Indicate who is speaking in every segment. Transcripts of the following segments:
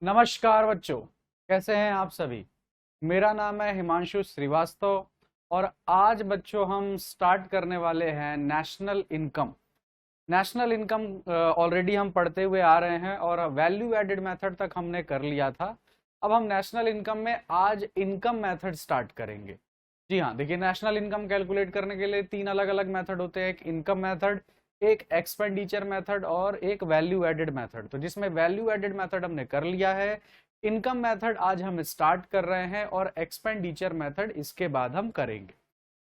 Speaker 1: नमस्कार बच्चों, कैसे हैं आप सभी। मेरा नाम है हिमांशु श्रीवास्तव और आज बच्चों हम स्टार्ट करने वाले हैं national income. National income already हम पढ़ते हुए आ रहे हैं और वैल्यू एडेड मेथड तक हमने कर लिया था। अब हम नेशनल इनकम में आज इनकम मेथड स्टार्ट करेंगे। जी हाँ, देखिए नेशनल इनकम कैलकुलेट करने के लिए तीन अलग अलग मेथड होते हैं, एक इनकम मेथड, एक एक्सपेंडिचर मेथड और एक वैल्यू एडेड मेथड। तो जिसमें वैल्यू एडेड मेथड हमने कर लिया है, इनकम मेथड आज हम स्टार्ट कर रहे हैं और एक्सपेंडिचर मेथड इसके बाद हम करेंगे।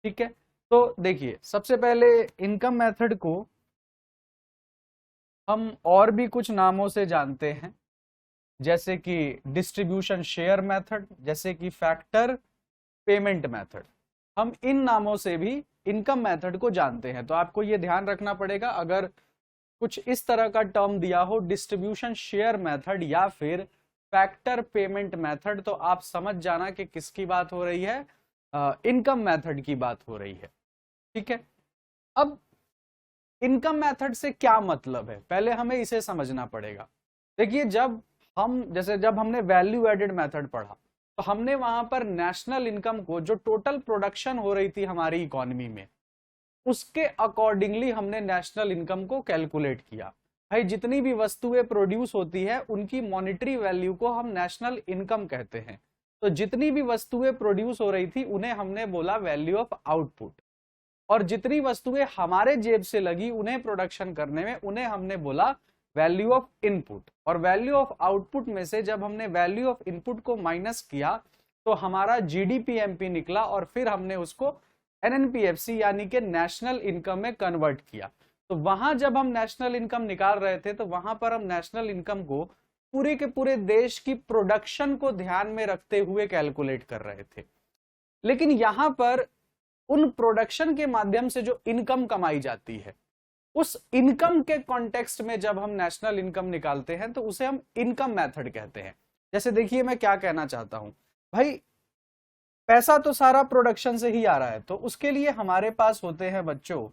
Speaker 1: ठीक है, तो देखिए सबसे पहले इनकम मेथड को हम और भी कुछ नामों से जानते हैं, जैसे कि डिस्ट्रीब्यूशन शेयर मेथड, जैसे कि फैक्टर पेमेंट मेथड। हम इन नामों से भी इनकम मेथड को जानते हैं। तो आपको ये ध्यान रखना पड़ेगा, अगर कुछ इस तरह का टर्म दिया हो डिस्ट्रीब्यूशन शेयर मेथड या फिर फैक्टर पेमेंट मेथड, तो आप समझ जाना कि किसकी बात हो रही है, इनकम मेथड की बात हो रही है। ठीक है, अब इनकम मेथड से क्या मतलब है, पहले हमें इसे समझना पड़ेगा। देखिए जब हमने वैल्यू एडेड मेथड पढ़ा तो हमने वहां पर नेशनल इनकम को, जो टोटल प्रोडक्शन हो रही थी हमारी इकोनॉमी में, उसके अकॉर्डिंगली हमने नेशनल इनकम को कैलकुलेट किया। भाई जितनी भी वस्तुएं प्रोड्यूस होती है उनकी मॉनेटरी वैल्यू को हम नेशनल इनकम कहते हैं। तो जितनी भी वस्तुएं प्रोड्यूस हो रही थी उन्हें हमने बोला वैल्यू ऑफ आउटपुट, और जितनी वस्तुएं हमारे जेब से लगी उन्हें प्रोडक्शन करने में, उन्हें हमने बोला वैल्यू ऑफ इनपुट। और वैल्यू ऑफ आउटपुट में से जब हमने वैल्यू ऑफ इनपुट को माइनस किया तो हमारा जीडीपीएमपी निकला और फिर हमने उसको एनएनपीएफसी यानी कि नेशनल इनकम में कन्वर्ट किया। तो वहां जब हम नेशनल इनकम निकाल रहे थे तो वहां पर हम नेशनल इनकम को पूरे के पूरे देश की प्रोडक्शन को ध्यान में रखते हुए कैलकुलेट कर रहे थे। लेकिन यहां पर उन प्रोडक्शन के माध्यम से जो इनकम कमाई जाती है, उस इनकम के कॉन्टेक्स्ट में जब हम नेशनल इनकम निकालते हैं तो उसे हम इनकम मेथड कहते हैं। जैसे देखिए मैं क्या कहना चाहता हूं, भाई पैसा तो सारा प्रोडक्शन से ही आ रहा है, तो उसके लिए हमारे पास होते हैं बच्चों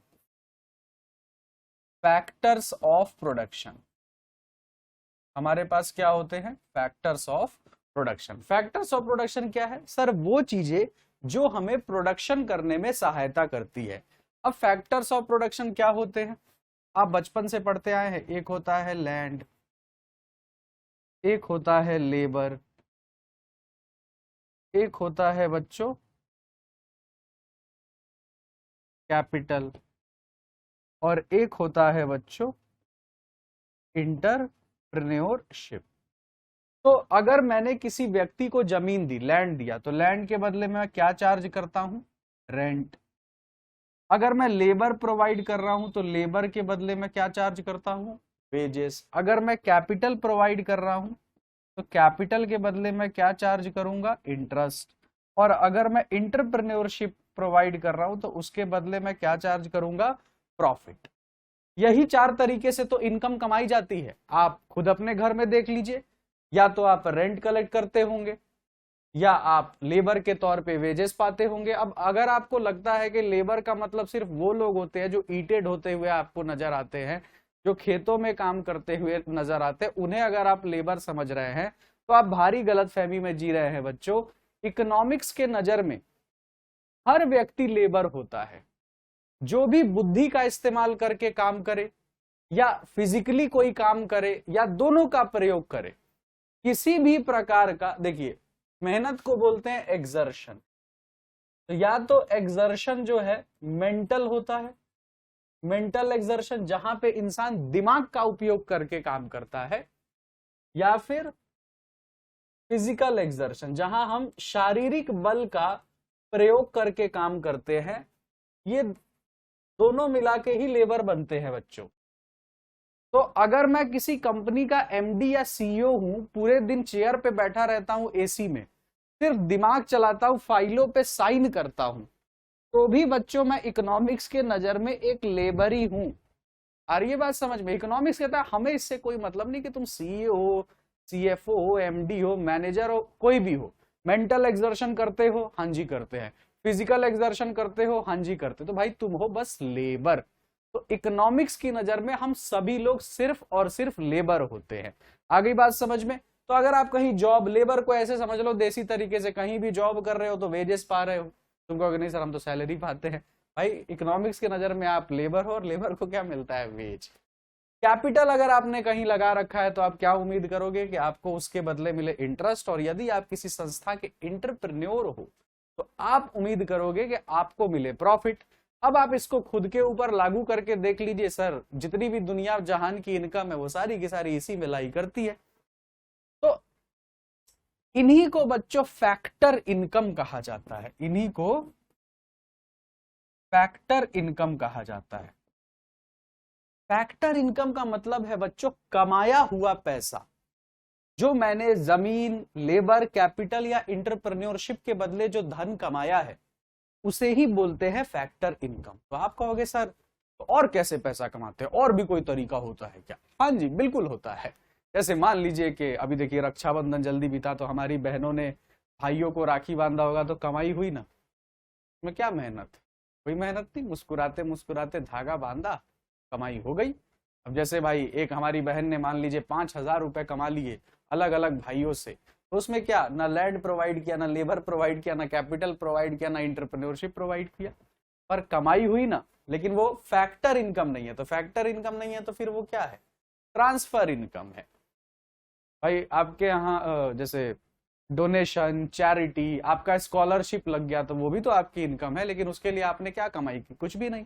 Speaker 1: फैक्टर्स ऑफ प्रोडक्शन। हमारे पास क्या होते हैं, factors of production. Factors of production क्या है सर, वो चीजें जो हमें प्रोडक्शन करने में सहायता करती है। अब फैक्टर्स ऑफ प्रोडक्शन क्या होते हैं, आप बचपन से पढ़ते आए हैं। एक होता है लैंड, एक होता है लेबर, एक होता है बच्चों कैपिटल, और एक होता है बच्चों इंटरप्रेन्योरशिप। तो अगर मैंने किसी व्यक्ति को जमीन दी, लैंड दिया, तो लैंड के बदले में मैं क्या चार्ज करता हूं, रेंट। अगर मैं लेबर प्रोवाइड कर रहा हूं तो लेबर के बदले में क्या चार्ज करता हूं, वेजेस। अगर मैं कैपिटल प्रोवाइड कर रहा हूं तो कैपिटल के बदले में क्या चार्ज करूंगा, इंटरेस्ट। और अगर मैं इंटरप्रेन्योरशिप प्रोवाइड कर रहा हूं तो उसके बदले में क्या चार्ज करूंगा, प्रॉफिट। यही चार तरीके से तो इनकम कमाई जाती है। आप खुद अपने घर में देख लीजिए, या तो आप रेंट कलेक्ट करते होंगे या आप लेबर के तौर पे वेजेस पाते होंगे। अब अगर आपको लगता है कि लेबर का मतलब सिर्फ वो लोग होते हैं जो ईंटें ढोते हुए आपको नजर आते हैं, जो खेतों में काम करते हुए नजर आते हैं, उन्हें अगर आप लेबर समझ रहे हैं तो आप भारी गलतफहमी में जी रहे हैं बच्चों। इकोनॉमिक्स के नजर में हर व्यक्ति लेबर होता है। जो भी बुद्धि का इस्तेमाल करके काम करे या फिजिकली कोई काम करे या दोनों का प्रयोग करे, किसी भी प्रकार का, देखिए मेहनत को बोलते हैं एक्सर्शन। तो या तो एक्सर्शन जो है मेंटल होता है, मेंटल एक्सर्शन जहां पे इंसान दिमाग का उपयोग करके काम करता है, या फिर फिजिकल एक्सर्शन जहां हम शारीरिक बल का प्रयोग करके काम करते हैं। ये दोनों मिला के ही लेबर बनते हैं बच्चों। तो अगर मैं किसी कंपनी का एमडी या सीईओ हूं, पूरे दिन चेयर पे बैठा रहता हूं एसी में, सिर्फ दिमाग चलाता हूं, फाइलों पे साइन करता हूं, तो भी बच्चों मैं इकोनॉमिक्स के नजर में एक लेबर ही हूं। और ये बात समझ में, इकोनॉमिक्स कहता है हमें इससे कोई मतलब नहीं कि तुम सीईओ हो, सीएफओ हो, एमडी हो, मैनेजर हो, कोई भी हो। मेंटल एक्सर्शन करते हो, हाँ जी करते हैं। फिजिकल एक्सर्शन करते हो, हाँ जी करते। तो भाई तुम हो बस लेबर। तो इकोनॉमिक्स की नजर में हम सभी लोग सिर्फ और सिर्फ लेबर होते हैं। आ गई बात समझ में। तो अगर आप कहीं जॉब, लेबर को ऐसे समझ लो देसी तरीके से, कहीं भी जॉब कर रहे हो तो वेजेस पा रहे हो, तुम कहोगे नहीं सर हम तो सैलरी पाते हैं। भाई इकोनॉमिक्स के नजर में आप लेबर हो, और लेबर को क्या मिलता है, वेज। कैपिटल अगर आपने कहीं लगा रखा है तो आप क्या उम्मीद करोगे कि आपको उसके बदले मिले इंटरेस्ट, और यदि आप किसी संस्था के एंटरप्रेन्योर हो तो आप उम्मीद करोगे कि आपको मिले प्रॉफिट। अब आप इसको खुद के ऊपर लागू करके देख लीजिए सर, जितनी भी दुनिया जहान की इनकम है वो सारी की सारी इसी में लाई करती है। तो इन्हीं को बच्चों फैक्टर इनकम कहा जाता है, इन्हीं को फैक्टर इनकम कहा जाता है। फैक्टर इनकम का मतलब है बच्चों कमाया हुआ पैसा, जो मैंने जमीन, लेबर, कैपिटल या इंटरप्रेन्योरशिप के बदले जो धन कमाया है उसे ही बोलते हैं फैक्टर इनकम। तो आप कहोगे सर तो और कैसे पैसा कमाते हैं, और भी कोई तरीका होता है क्या? हाँ जी बिल्कुल होता है। जैसे मान लीजिए कि अभी देखिए रक्षाबंधन जल्दी बीता, तो हमारी बहनों ने भाइयों को राखी बांधा होगा, तो कमाई हुई ना, में क्या मेहनत, कोई मेहनत नहीं, मुस्कुराते मुस्कुराते धागा बांधा, कमाई हो गई। अब जैसे भाई एक हमारी बहन ने मान लीजिए 5,000 रुपए कमा लिए अलग अलग भाइयों से, तो उसमें क्या ना लैंड प्रोवाइड किया, ना लेबर प्रोवाइड किया, ना कैपिटल प्रोवाइड किया, ना इंटरप्रेन्योरशिप प्रोवाइड किया, पर कमाई हुई ना, लेकिन वो फैक्टर इनकम नहीं है। तो फैक्टर इनकम नहीं है तो फिर वो क्या है, ट्रांसफर इनकम है। भाई आपके यहाँ जैसे डोनेशन, चैरिटी, आपका स्कॉलरशिप लग गया तो वो भी तो आपकी इनकम है, लेकिन उसके लिए आपने क्या कमाई की, कुछ भी नहीं।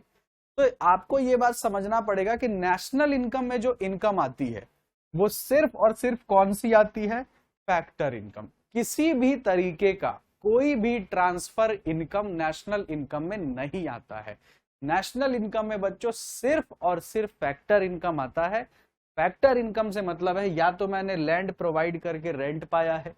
Speaker 1: तो आपको ये बात समझना पड़ेगा कि नेशनल इनकम में जो इनकम आती है वो सिर्फ और सिर्फ कौन सी आती है, फैक्टर इनकम। किसी भी तरीके का कोई भी ट्रांसफर इनकम नेशनल इनकम में नहीं आता है। नेशनल इनकम में बच्चों सिर्फ और सिर्फ फैक्टर इनकम आता है। फैक्टर इनकम से मतलब है या तो मैंने लैंड प्रोवाइड करके रेंट पाया है,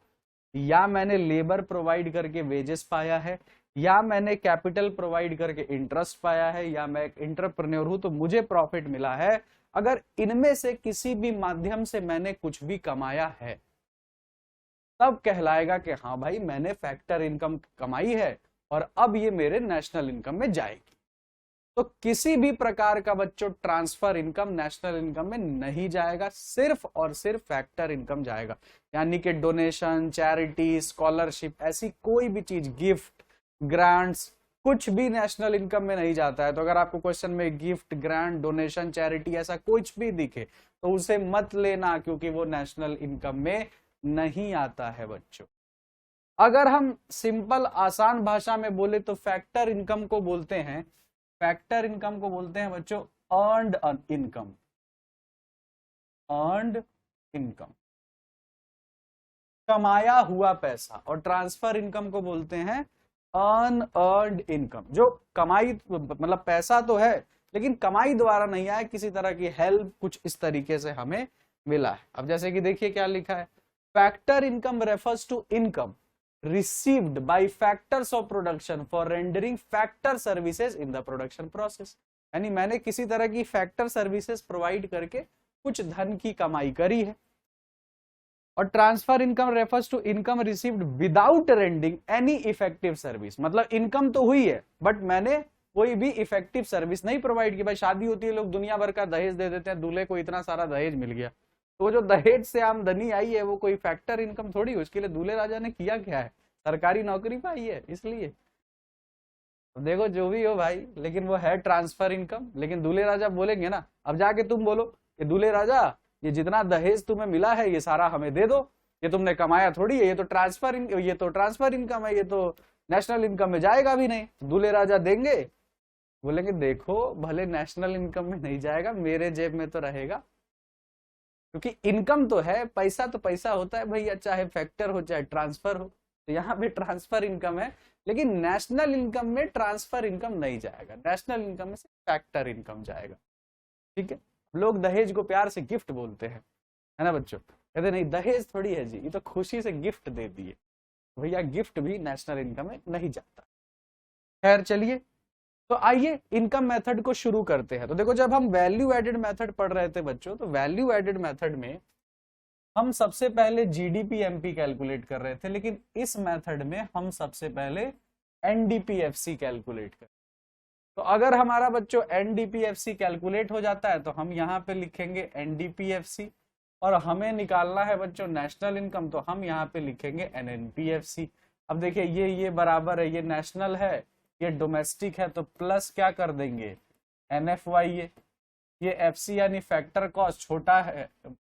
Speaker 1: या मैंने लेबर प्रोवाइड करके वेजेस पाया है, या मैंने कैपिटल प्रोवाइड करके इंटरेस्ट पाया है, या मैं एक एंटरप्रेन्योर हूं तो मुझे प्रॉफिट मिला है। अगर इनमें से किसी भी माध्यम से मैंने कुछ भी कमाया है तब कहलाएगा कि हाँ भाई मैंने फैक्टर इनकम कमाई है और अब ये मेरे नेशनल इनकम में जाएगी। तो किसी भी प्रकार का बच्चों ट्रांसफर इनकम नेशनल इनकम में नहीं जाएगा, सिर्फ और सिर्फ फैक्टर इनकम जाएगा। यानी कि डोनेशन, चैरिटी, स्कॉलरशिप, ऐसी कोई भी चीज, गिफ्ट, ग्रांट्स, कुछ भी नेशनल इनकम में नहीं जाता है। तो अगर आपको क्वेश्चन में गिफ्ट, ग्रांट, डोनेशन, चैरिटी ऐसा कुछ भी दिखे तो उसे मत लेना, क्योंकि वो नेशनल इनकम में नहीं आता है बच्चों। अगर हम सिंपल आसान भाषा में बोले तो फैक्टर इनकम को बोलते हैं, फैक्टर इनकम को बोलते हैं बच्चों अर्न्ड इनकम। अर्न्ड इनकम, कमाया हुआ पैसा। और ट्रांसफर इनकम को बोलते हैं अनअर्न्ड इनकम, जो कमाई मतलब पैसा तो है लेकिन कमाई द्वारा नहीं आया, किसी तरह की हेल्प कुछ इस तरीके से हमें मिला है। अब जैसे कि देखिए क्या लिखा है, factor income refers to income received by factors of production for rendering factor services in the production process। यानी मैंने किसी तरह की फैक्टर सर्विसेज प्रोवाइड करके कुछ धन की कमाई करी है। और transfer income refers to income received without rendering any effective service, मतलब इनकम तो हुई है बट मैंने कोई भी इफेक्टिव सर्विस नहीं प्रोवाइड की। भाई शादी होती है, लोग दुनिया भर का दहेज दे देते हैं, दूल्हे को इतना सारा दहेज मिल गया, तो जो दहेज से आमदनी आई है वो कोई फैक्टर इनकम थोड़ी है। उसके लिए दूल्हे राजा ने किया क्या है, सरकारी नौकरी पाई है इसलिए। तो देखो जो भी हो भाई, लेकिन वो है ट्रांसफर इनकम। लेकिन दूल्हे राजा बोलेंगे ना, अब जाके तुम बोलो कि दूल्हे राजा ये जितना दहेज तुम्हें मिला है ये सारा हमें दे दो, ये तुमने कमाया थोड़ी है, ये तो ट्रांसफर इनकम है, ये तो नेशनल इनकम में जाएगा भी नहीं। तो दूल्हे राजा देंगे, बोलेंगे देखो भले नेशनल इनकम में नहीं जाएगा, मेरे जेब में तो रहेगा, क्योंकि इनकम तो है, पैसा तो पैसा होता है भैया, चाहे फैक्टर हो चाहे ट्रांसफर हो। तो यहाँ पे ट्रांसफर इनकम है, लेकिन नेशनल इनकम में ट्रांसफर इनकम नहीं जाएगा, नेशनल इनकम में से फैक्टर इनकम जाएगा। ठीक है, लोग दहेज को प्यार से गिफ्ट बोलते हैं, है ना बच्चों, कहते नहीं दहेज थोड़ी है जी, ये तो खुशी से गिफ्ट दे दिए। भैया गिफ्ट भी नेशनल इनकम में नहीं जाता। खैर चलिए, तो आइए इनकम मेथड को शुरू करते हैं। तो देखो जब हम वैल्यू एडेड मेथड पढ़ रहे थे बच्चों, तो वैल्यू एडेड मेथड में हम सबसे पहले जीडीपी एमपी कैलकुलेट कर रहे थे, लेकिन इस मेथड में हम सबसे पहले एनडीपीएफसी कैलकुलेट कर। तो अगर हमारा बच्चों एनडीपीएफसी कैलकुलेट हो जाता है तो हम यहाँ पे लिखेंगे एनडीपीएफसी, और हमें निकालना है बच्चों नेशनल इनकम, तो हम यहाँ पे लिखेंगे एनएनपीएफसी। अब देखिए ये बराबर है, ये नेशनल है, ये डोमेस्टिक है, तो प्लस क्या कर देंगे एनएफवाई। ये एफसी यानी फैक्टर कॉस्ट छोटा है,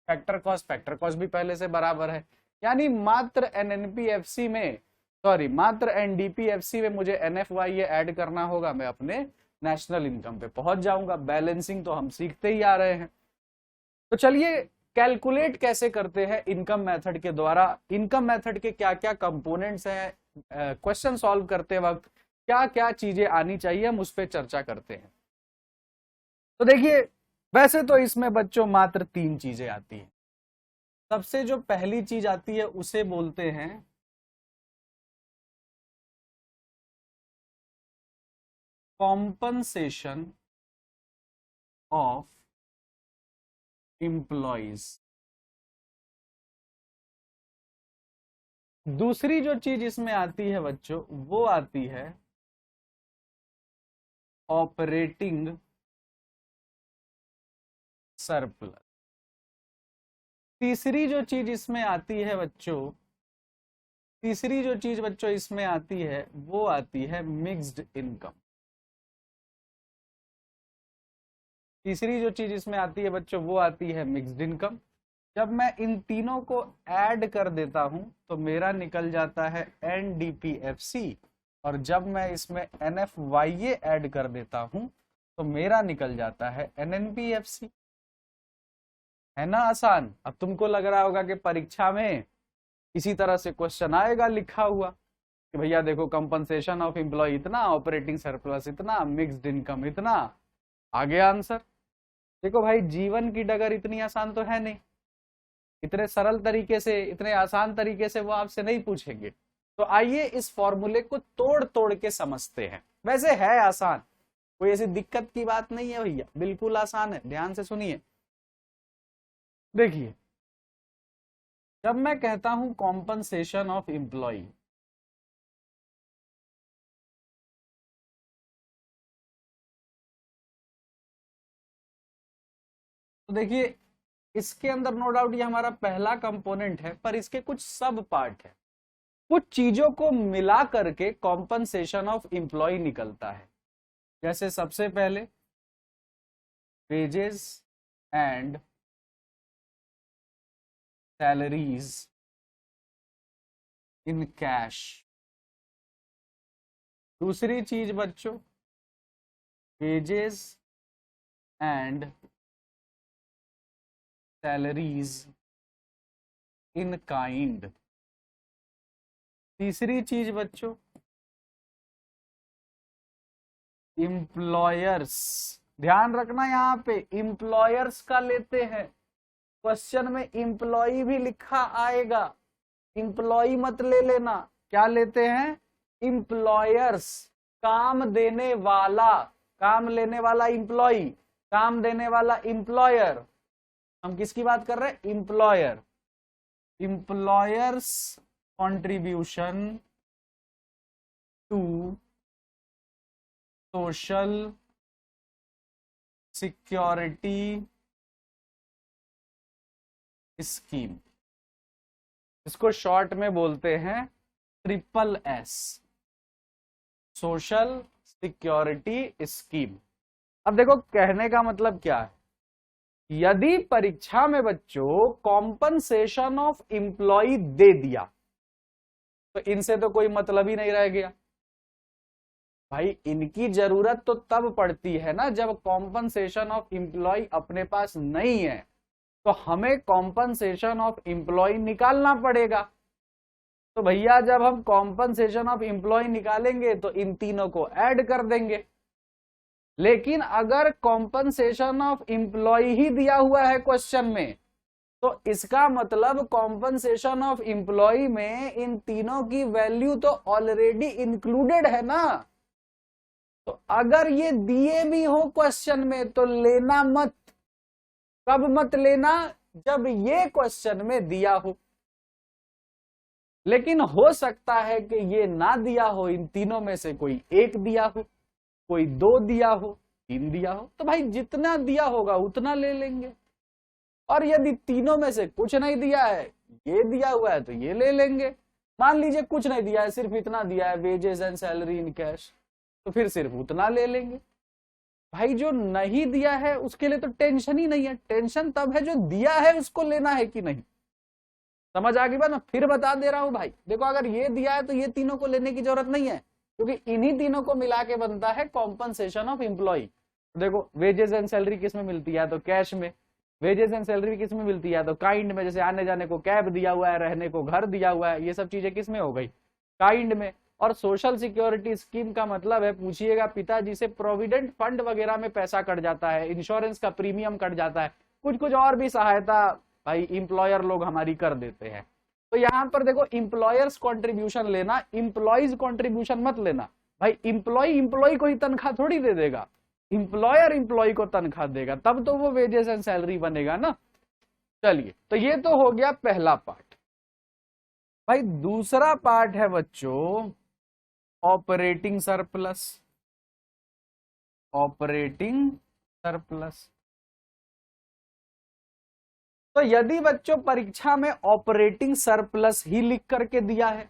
Speaker 1: फैक्टर कॉस्ट भी पहले से बराबर है, यानी मात्र एनएनपीएफसी में मात्र एनडीपीएफसी में मुझे एनएफवाई ऐड करना होगा, मैं अपने नेशनल इनकम पे पहुंच जाऊंगा। बैलेंसिंग तो हम सीखते ही आ रहे हैं। तो चलिए कैलकुलेट कैसे करते हैं इनकम मेथड के द्वारा, इनकम मेथड के क्या क्या कंपोनेंट्स हैं, क्वेश्चन सॉल्व करते वक्त क्या क्या चीजें आनी चाहिए, हम उस पर चर्चा करते हैं। तो देखिए वैसे तो इसमें बच्चों मात्र 3 चीजें आती हैं। सबसे जो पहली चीज आती है उसे बोलते हैं कॉम्पनसेशन ऑफ एम्प्लॉइज। दूसरी जो चीज इसमें आती है बच्चों वो आती है ऑपरेटिंग सरप्लस। तीसरी जो चीज इसमें आती है बच्चों, इसमें आती है वो आती है मिक्स्ड इनकम। तीसरी जो चीज इसमें आती है बच्चों वो आती है मिक्स्ड इनकम। जब मैं इन तीनों को ऐड कर देता हूं तो मेरा निकल जाता है एनडीपीएफसी, और जब मैं इसमें एनएफवाईए ऐड कर देता हूं तो मेरा निकल जाता है एनएनपीएफसी। है ना आसान। अब तुमको लग रहा होगा कि परीक्षा में इसी तरह से क्वेश्चन आएगा लिखा हुआ कि भैया देखो कंपनसेशन ऑफ एम्प्लॉय इतना, ऑपरेटिंग सरप्लस इतना, मिक्स्ड इनकम इतना, आगे आंसर। देखो भाई जीवन की डगर इतनी आसान तो है नहीं, इतने सरल तरीके से, इतने आसान तरीके से वो आपसे नहीं पूछेंगे। तो आइए इस फॉर्मूले को तोड़ तोड़ के समझते हैं। वैसे है आसान, कोई ऐसी दिक्कत की बात नहीं है भैया, बिल्कुल आसान है। ध्यान से सुनिए। देखिए जब मैं कहता हूं कॉम्पनसेशन ऑफ एम्प्लॉय, तो देखिए इसके अंदर नो डाउट ये हमारा पहला कंपोनेंट है, पर इसके कुछ सब पार्ट है। कुछ चीजों को मिला करके कॉम्पनसेशन ऑफ एम्प्लॉय निकलता है। जैसे सबसे पहले wages and salaries in cash. दूसरी चीज बच्चों wages and salaries in kind. तीसरी चीज बच्चों एम्प्लॉयर्स। ध्यान रखना यहां पे एम्प्लॉयर्स का लेते हैं, क्वेश्चन में एम्प्लॉय भी लिखा आएगा, एम्प्लॉय मत ले लेना। क्या लेते हैं एम्प्लॉयर्स, काम देने वाला, काम लेने वाला एम्प्लॉय, काम देने वाला एम्प्लॉयर। हम किसकी बात कर रहे हैं employer. Employers contribution to social security scheme, इसको शॉर्ट में बोलते हैं SSS, सोशल सिक्योरिटी स्कीम। अब देखो कहने का मतलब क्या है, यदि परीक्षा में बच्चों कॉम्पनसेशन ऑफ एम्प्लॉय दे दिया तो इनसे तो कोई मतलब ही नहीं रह गया भाई। इनकी जरूरत तो तब पड़ती है ना जब कॉम्पनसेशन ऑफ एम्प्लॉय अपने पास नहीं है, तो हमें कॉम्पनसेशन ऑफ एम्प्लॉय निकालना पड़ेगा। तो भैया जब हम कॉम्पनसेशन ऑफ एम्प्लॉय निकालेंगे तो इन तीनों को ऐड कर देंगे। लेकिन अगर कॉम्पनसेशन ऑफ एम्प्लॉय ही दिया हुआ है क्वेश्चन में, तो इसका मतलब कॉम्पनसेशन ऑफ एम्प्लॉय में इन तीनों की वैल्यू तो ऑलरेडी इंक्लूडेड है ना। तो अगर ये दिए भी हो क्वेश्चन में तो लेना मत। कब मत लेना, जब ये क्वेश्चन में दिया हो। लेकिन हो सकता है कि ये ना दिया हो, इन तीनों में से कोई एक दिया हो, कोई 2 दिया हो, 3 दिया हो, तो भाई जितना दिया होगा उतना ले लेंगे। और यदि तीनों में से कुछ नहीं दिया है, ये दिया हुआ है तो ये ले लेंगे। मान लीजिए कुछ नहीं दिया है, सिर्फ इतना दिया है, wages and salary in cash, तो फिर सिर्फ उतना ले लेंगे। भाई जो नहीं दिया है उसके लिए तो टेंशन ही नहीं है, टेंशन तब है जो दिया है उसको लेना है कि नहीं। समझ आ गई बात? मैं फिर बता दे रहा हूं भाई, देखो अगर ये दिया है तो ये तीनों को लेने की जरूरत नहीं है, क्योंकि इन्हीं तीनों को मिला के बनता है कॉम्पनसेशन ऑफ एम्प्लॉय। देखो वेजेस एंड सैलरी किस में मिलती है, तो कैश में। वेजेस एंड सैलरी किस में मिलती है, तो काइंड में, जैसे आने जाने को कैब दिया हुआ है, रहने को घर दिया हुआ है, ये सब चीजें किस में हो गई, काइंड में। और सोशल सिक्योरिटी स्कीम का मतलब है, पूछिएगा पिताजी से, प्रोविडेंट फंड वगैरह में पैसा कट जाता है, इंश्योरेंस का प्रीमियम कट जाता है, कुछ कुछ और भी सहायता भाई इंप्लॉयर लोग हमारी कर देते हैं। तो यहाँ पर देखो इंप्लॉयर्स कॉन्ट्रीब्यूशन लेना, इंप्लॉइज कॉन्ट्रीब्यूशन मत लेना। भाई इंप्लॉय को ही तनख्वाह थोड़ी दे देगा, इंप्लॉयर इंप्लॉय को तनख्वाह देगा, तब तो वो वेजेस एंड सैलरी बनेगा ना। चलिए, तो ये तो हो गया पहला पार्ट। भाई दूसरा पार्ट है बच्चों ऑपरेटिंग सरप्लस। ऑपरेटिंग सरप्लस, तो यदि बच्चों परीक्षा में ऑपरेटिंग सरप्लस ही लिख करके दिया है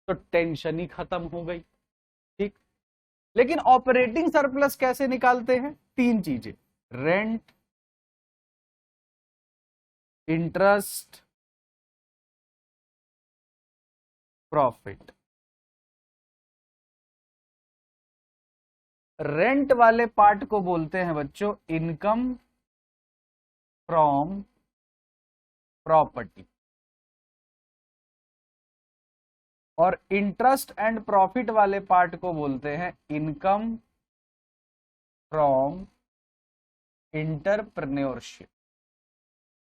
Speaker 1: तो टेंशन ही खत्म हो गई, ठीक। लेकिन ऑपरेटिंग सरप्लस कैसे निकालते हैं, तीन चीजें, रेंट, इंटरेस्ट, प्रॉफिट। रेंट वाले पार्ट को बोलते हैं बच्चों इनकम फ्रॉम प्रॉपर्टी, और इंटरेस्ट एंड प्रॉफिट वाले पार्ट को बोलते हैं इनकम फ्रॉम इंटरप्रेन्योरशिप।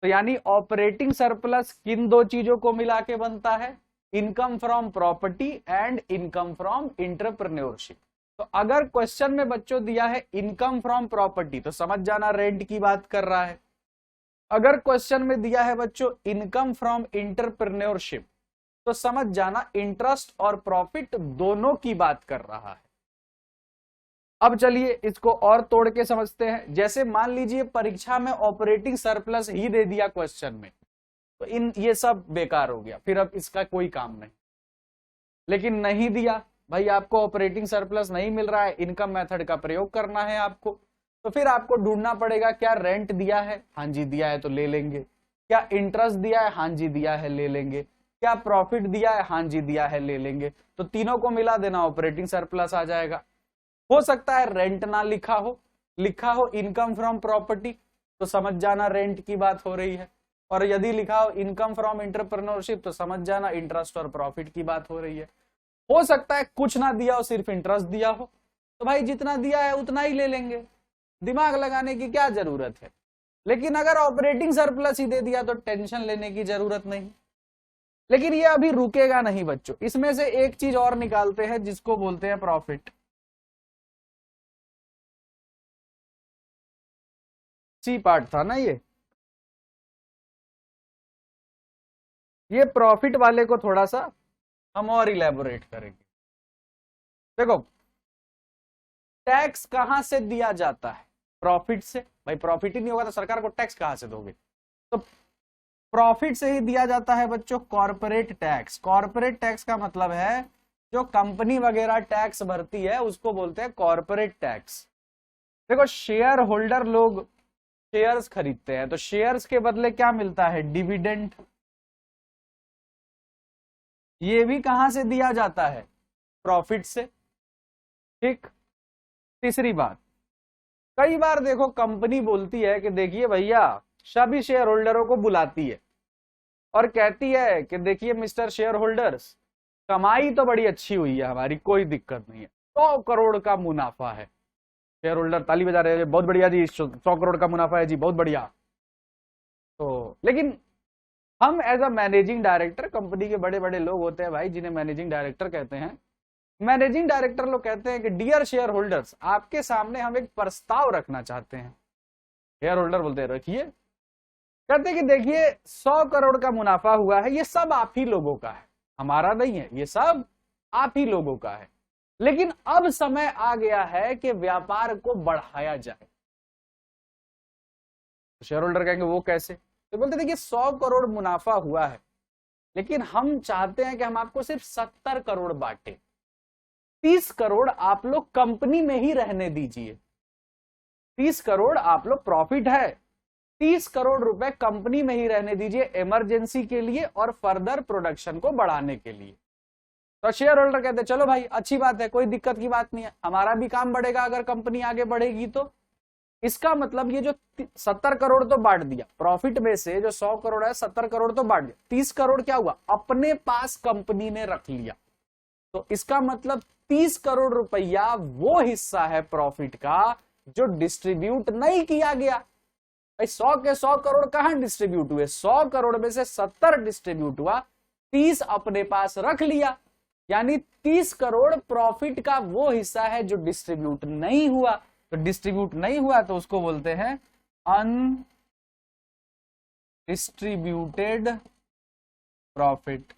Speaker 1: तो यानी ऑपरेटिंग सरप्लस किन दो चीजों को मिला के बनता है, income from property and income from entrepreneurship. तो अगर क्वेश्चन में बच्चों दिया है इनकम फ्रॉम प्रॉपर्टी तो समझ जाना रेंट की बात कर रहा है। अगर क्वेश्चन में दिया है बच्चों इनकम फ्रॉम इंटरप्रेन्योरशिप तो समझ जाना इंटरेस्ट और प्रॉफिट दोनों की बात कर रहा है। अब चलिए इसको और तोड़ के समझते हैं। जैसे मान लीजिए परीक्षा में ऑपरेटिंग सरप्लस ही दे दिया क्वेश्चन में, तो ये सब बेकार हो गया, फिर अब इसका कोई काम नहीं। लेकिन नहीं दिया, भाई आपको ऑपरेटिंग सरप्लस नहीं मिल रहा है, इनकम मेथड का प्रयोग करना है आपको, तो फिर आपको ढूंढना पड़ेगा क्या रेंट दिया है, हाँ जी दिया है तो ले लेंगे, क्या इंटरेस्ट दिया है, हाँ जी दिया है ले लेंगे, क्या प्रॉफिट दिया है, हाँ जी दिया है ले लेंगे। तो तीनों को मिला देना, ऑपरेटिंग सरप्लस आ जाएगा। हो सकता है रेंट ना लिखा हो इनकम फ्रॉम प्रॉपर्टी, तो समझ जाना रेंट की बात हो रही है, और यदि लिखा हो इनकम फ्रॉम इंटरप्रेन्योरशिप तो समझ जाना इंटरेस्ट और प्रॉफिट की बात हो रही है। हो सकता है कुछ ना दिया हो, सिर्फ इंटरेस्ट दिया हो, तो भाई जितना दिया है उतना ही ले लेंगे, दिमाग लगाने की क्या जरूरत है। लेकिन अगर ऑपरेटिंग सरप्लस ही दे दिया तो टेंशन लेने की जरूरत नहीं। लेकिन ये अभी रुकेगा नहीं बच्चों, इसमें से एक चीज और निकालते हैं जिसको बोलते हैं प्रॉफिट। सी पार्ट था ना ये प्रॉफिट वाले को थोड़ा सा हम और इलेबोरेट करेंगे। देखो टैक्स कहां से दिया जाता है, प्रॉफिट से। भाई प्रॉफिट ही नहीं होगा तो सरकार को टैक्स कहां से दोगे, तो प्रॉफिट से ही दिया जाता है बच्चों कॉर्पोरेट टैक्स। कॉर्पोरेट टैक्स का मतलब है जो कंपनी वगैरह टैक्स भरती है उसको बोलते हैं कॉर्पोरेट टैक्स। देखो शेयर होल्डर लोग शेयर्स खरीदते हैं, तो शेयर्स के बदले क्या मिलता है, डिविडेंड। ये भी कहां से दिया जाता है, प्रॉफिट से, ठीक। तीसरी बात, कई बार देखो कंपनी बोलती है कि देखिए भैया, सभी शेयर होल्डरों को बुलाती है और कहती है कि देखिए मिस्टर शेयर होल्डर्स, कमाई तो बड़ी अच्छी हुई है हमारी, कोई दिक्कत नहीं है, 100 करोड़ का मुनाफा है। शेयर होल्डर ताली बजा रहे हैं, बहुत बढ़िया जी, 100 करोड़ का मुनाफा है जी, बहुत बढ़िया। तो लेकिन हम as a managing director, company के बड़े बड़े लोग होते हैं भाई जिन्हें मैनेजिंग डायरेक्टर कहते हैं, मैनेजिंग डायरेक्टर लोग कहते हैं कि डियर शेयर होल्डर्स, आपके सामने हम एक प्रस्ताव रखना चाहते हैं। शेयर होल्डर बोलते हैं रखिए। कहते हैं कि देखिए 100 करोड़ का मुनाफा हुआ है, ये सब आप ही लोगों का है, हमारा नहीं है, ये सब आप ही लोगों का है। लेकिन अब समय आ गया है कि व्यापार को बढ़ाया जाए। तो शेयर होल्डर कहेंगे वो कैसे, तो बोलते देखिए 100 करोड़ मुनाफा हुआ है, लेकिन हम चाहते हैं कि हम आपको सिर्फ 70 करोड़ बांटे, 30 करोड़ आप लोग कंपनी में ही रहने दीजिए, 30 करोड़ आप लोग प्रॉफिट है, 30 करोड़ रुपए कंपनी में ही रहने दीजिए इमरजेंसी के लिए और फर्दर प्रोडक्शन को बढ़ाने के लिए। तो शेयर होल्डर कहते हैं चलो भाई अच्छी बात है, कोई दिक्कत की बात नहीं है, हमारा भी काम बढ़ेगा अगर कंपनी आगे बढ़ेगी तो। इसका मतलब ये जो 70 करोड़ तो बांट दिया प्रॉफिट में से, जो 100 करोड़ है 70 करोड़ तो बांट दिया, 30 करोड़ क्या हुआ अपने पास कंपनी ने रख लिया। तो इसका मतलब 30 करोड़ रुपया वो हिस्सा है प्रॉफिट का जो डिस्ट्रीब्यूट नहीं किया गया। भाई 100 के 100 करोड़ कहां डिस्ट्रीब्यूट हुए, 100 करोड़ में से 70 डिस्ट्रीब्यूट हुआ, 30 अपने पास रख लिया, यानी 30 करोड़ प्रॉफिट का वो हिस्सा है जो डिस्ट्रीब्यूट नहीं हुआ। तो डिस्ट्रीब्यूट नहीं हुआ तो उसको बोलते हैं अनडिस्ट्रीब्यूटेड प्रॉफिट।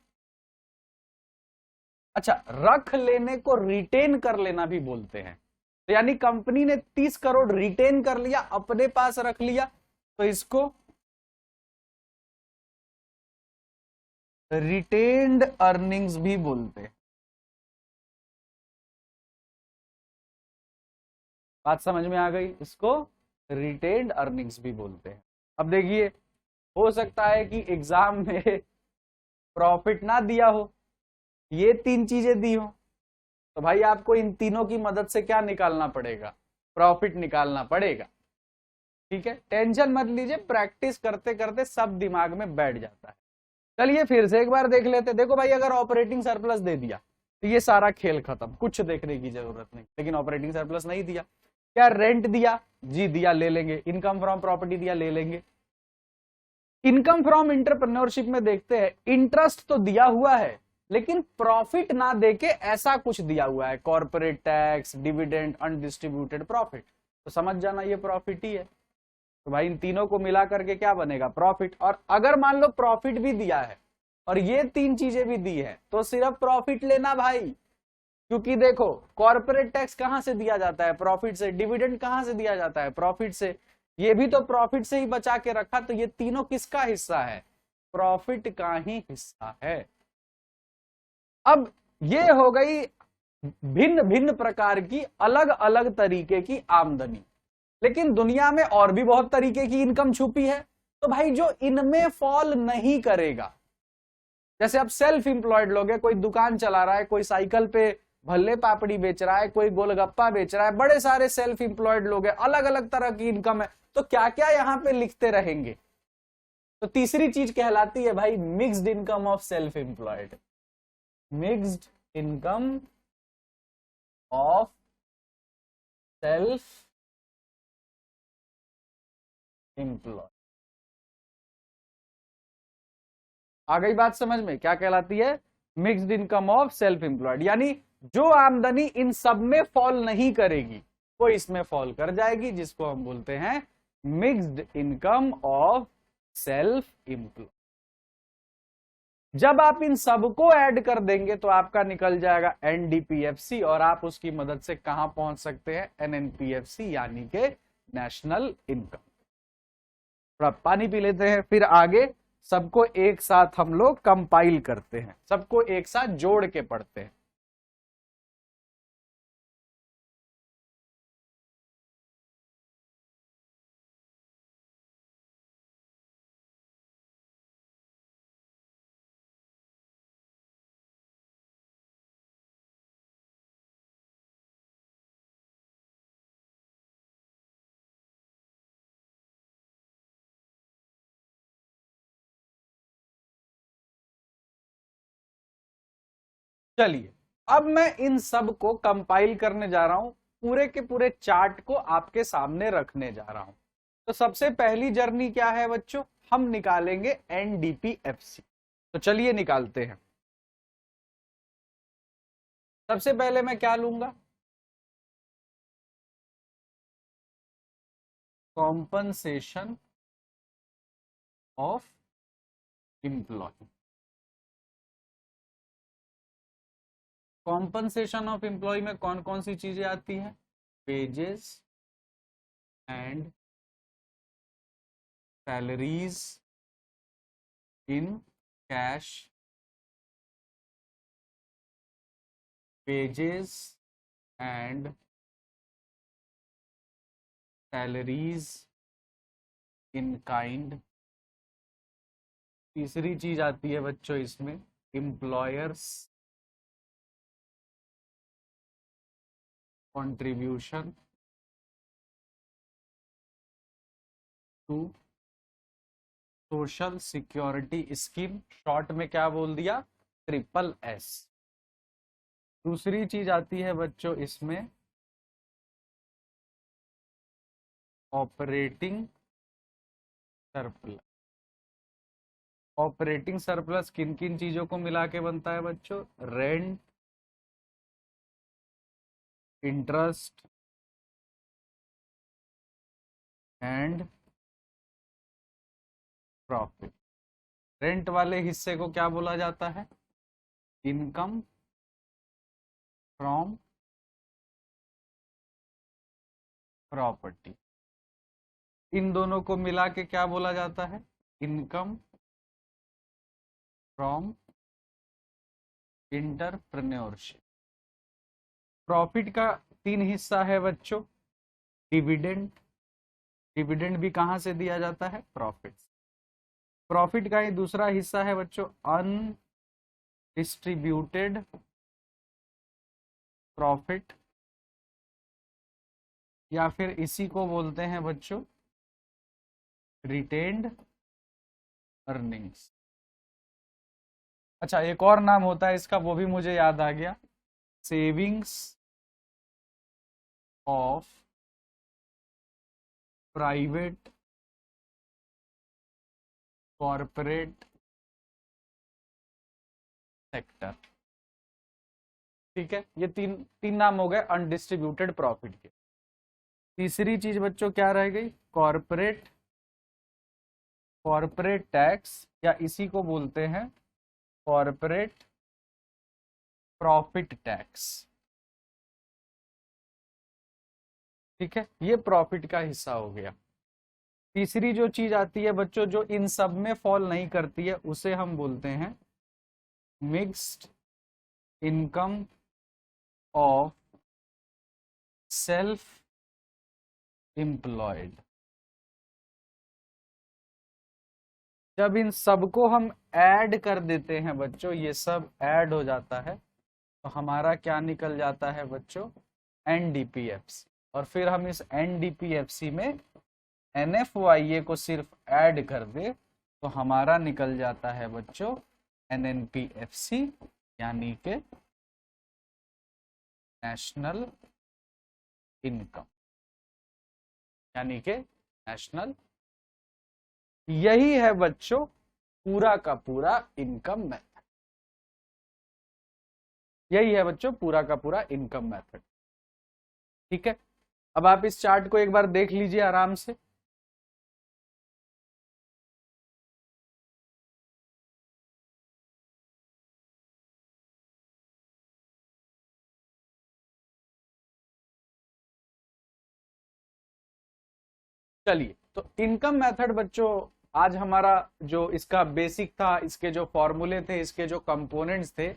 Speaker 1: अच्छा, रख लेने को रिटेन कर लेना भी बोलते हैं। तो यानी कंपनी ने 30 करोड़ रिटेन कर लिया, अपने पास रख लिया, तो इसको रिटेन्ड अर्निंग्स भी बोलते हैं। बात समझ में आ गई, इसको रिटेन्ड अर्निंग्स भी बोलते हैं। अब देखिए हो सकता है कि एग्जाम में प्रॉफिट ना दिया हो, ये 3 चीजें दी हो, तो भाई आपको इन तीनों की मदद से क्या निकालना पड़ेगा, प्रॉफिट निकालना पड़ेगा। ठीक है, टेंशन मत लीजिए, प्रैक्टिस करते करते सब दिमाग में बैठ जाता है। चलिए फिर से एक बार देख लेते। देखो भाई अगर ऑपरेटिंग सरप्लस दे दिया तो ये सारा खेल खत्म, कुछ देखने की जरूरत नहीं। लेकिन ऑपरेटिंग सरप्लस नहीं दिया, क्या रेंट दिया, जी दिया, ले लेंगे। इनकम फ्रॉम प्रॉपर्टी दिया, ले लेंगे। इनकम फ्रॉम एंटरप्रेन्योरशिप में देखते हैं, इंटरेस्ट तो दिया हुआ है लेकिन प्रॉफिट ना देके ऐसा कुछ दिया हुआ है, corporate tax, dividend, undistributed profit, तो समझ जाना ये प्रॉफिट ही है। तो भाई इन तीनों को मिला करके क्या बनेगा, प्रॉफिट। और अगर मान लो प्रॉफिट भी दिया है और ये 3 चीजें भी दी है तो सिर्फ प्रॉफिट लेना भाई, क्योंकि देखो कॉर्पोरेट टैक्स कहां से दिया जाता है, प्रॉफिट से। डिविडेंड कहां से दिया जाता है, प्रॉफिट से। ये भी तो प्रॉफिट से ही बचा के रखा, तो ये तीनों किसका हिस्सा है, प्रॉफिट का ही हिस्सा है। अब ये हो गई भिन्न भिन्न प्रकार की अलग अलग तरीके की आमदनी, लेकिन दुनिया में और भी बहुत तरीके की इनकम छुपी है। तो भाई जो इनमें फॉल नहीं करेगा, जैसे अब सेल्फ इंप्लॉयड लोग हैं, कोई दुकान चला रहा है, कोई साइकिल पे भल्ले पापड़ी बेच रहा है, कोई गोलगप्पा बेच रहा है, बड़े सारे सेल्फ इंप्लॉयड लोग हैं, अलग अलग तरह की इनकम है, तो क्या क्या यहां पे लिखते रहेंगे। तो तीसरी चीज कहलाती है भाई mixed income of self employed, mixed income of self employ. आ गई बात समझ में, क्या कहलाती है, mixed income of self employed. यानी जो आमदनी इन सब में फॉल नहीं करेगी वो इसमें फॉल कर जाएगी, जिसको हम बोलते हैं mixed income of self employed. जब आप इन सबको ऐड कर देंगे तो आपका निकल जाएगा एनडीपीएफसी, और आप उसकी मदद से कहां पहुंच सकते हैं, एनएनपीएफसी, यानी के नेशनल इनकम। थोड़ा पानी पी लेते हैं, फिर आगे सबको एक साथ हम लोग कंपाइल करते हैं, सबको एक साथ जोड़ के पढ़ते हैं। चलिए अब मैं इन सब को कंपाइल करने जा रहा हूं, पूरे के पूरे चार्ट को आपके सामने रखने जा रहा हूं। तो सबसे पहली जर्नी क्या है बच्चों, हम निकालेंगे एनडीपीएफसी। तो चलिए निकालते हैं। सबसे पहले मैं क्या लूंगा, compensation of employ. Compensation of employ में कौन कौन सी चीजें आती है, wages and salaries in cash, wages and salaries in kind। तीसरी चीज आती है बच्चों इसमें employers contribution to social security scheme, short में क्या बोल दिया, SSS। दूसरी चीज आती है बच्चों इसमें ऑपरेटिंग सरप्लस। ऑपरेटिंग सरप्लस किन किन चीजों को मिला के बनता है बच्चों, rent, interest and profit. Rent वाले हिस्से को क्या बोला जाता है, इनकम फ्रॉम प्रॉपर्टी। इन दोनों को मिला के क्या बोला जाता है, इनकम फ्रॉम इंटरप्रेन्योरशिप। प्रॉफिट का 3 हिस्सा है बच्चों, डिविडेंड, डिविडेंड भी कहां से दिया जाता है, प्रॉफिट। प्रॉफिट का ही दूसरा हिस्सा है बच्चों अनडिस्ट्रीब्यूटेड प्रॉफिट, या फिर इसी को बोलते हैं बच्चों रिटेन्ड अर्निंग्स। अच्छा, एक और नाम होता है इसका, वो भी मुझे याद आ गया, savings of private corporate sector. ठीक है, ये तीन नाम हो गए अनडिस्ट्रीब्यूटेड प्रॉफिट के। तीसरी चीज बच्चों क्या रह गई, कॉर्पोरेट टैक्स, या इसी को बोलते हैं कॉर्पोरेट प्रॉफिट टैक्स। ठीक है, ये प्रॉफिट का हिस्सा हो गया। तीसरी जो चीज आती है बच्चों जो इन सब में फॉल नहीं करती है, उसे हम बोलते हैं mixed income of self employed. जब इन सबको हम ऐड कर देते हैं बच्चों, ये सब ऐड हो जाता है, तो हमारा क्या निकल जाता है बच्चों, NDPFC। और फिर हम इस NDPFC में NFYA को सिर्फ ऐड कर दे तो हमारा निकल जाता है बच्चों NNPFC, यानी के नेशनल इनकम, यानी के नेशनल। यही है बच्चों पूरा का पूरा इनकम मेथड। यही है बच्चों पूरा का पूरा इनकम मेथड। ठीक है, अब आप इस चार्ट को एक बार देख लीजिए आराम से। चलिए, तो इनकम मेथड बच्चों आज हमारा जो इसका बेसिक था, इसके जो फॉर्मूले थे, इसके जो कंपोनेंट्स थे,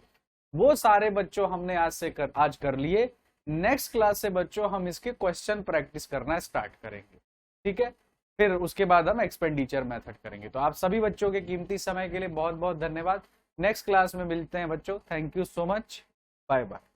Speaker 1: वो सारे बच्चों हमने आज कर लिए। नेक्स्ट क्लास से बच्चों हम इसके क्वेश्चन प्रैक्टिस करना स्टार्ट करेंगे। ठीक है, फिर उसके बाद हम एक्सपेंडिचर मेथड करेंगे। तो आप सभी बच्चों के कीमती समय के लिए बहुत बहुत धन्यवाद। नेक्स्ट क्लास में मिलते हैं बच्चों। Thank you so much, bye bye.